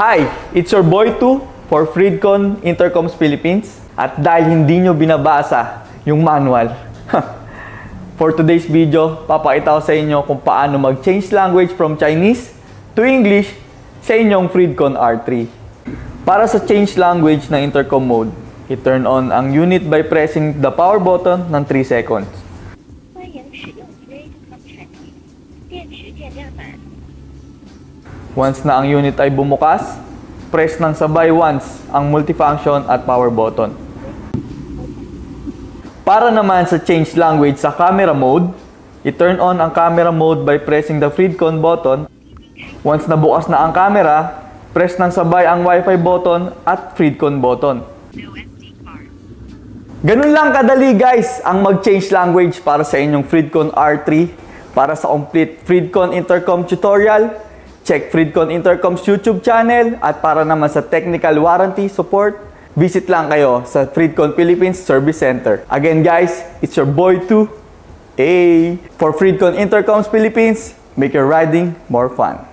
Hi! It's your boy 2 for Freedcon Intercoms Philippines. At dahil hindi nyo binabasa yung manual, for today's video, papakita ko sa inyo kung paano mag-change language from Chinese to English sa inyong Freedcon R3. Para sa change language ng intercom mode, i-turn on ang unit by pressing the power button ng 3 seconds. Once na ang unit ay bumukas, press ng sabay once ang multifunction at power button. Para naman sa change language sa camera mode, i-turn on ang camera mode by pressing the Freedcon button. Once na bukas na ang camera, press ng sabay ang Wi-Fi button at Freedcon button. Ganun lang kadali guys ang mag-change language para sa inyong Freedcon R3. Para sa complete Freedcon Intercom tutorial, check Freedcon Intercom's YouTube channel, at para naman sa technical warranty support, visit lang kayo sa Freedcon Philippines Service Center. Again guys, it's your boy 2. Hey! For Freedcon Intercoms Philippines, make your riding more fun.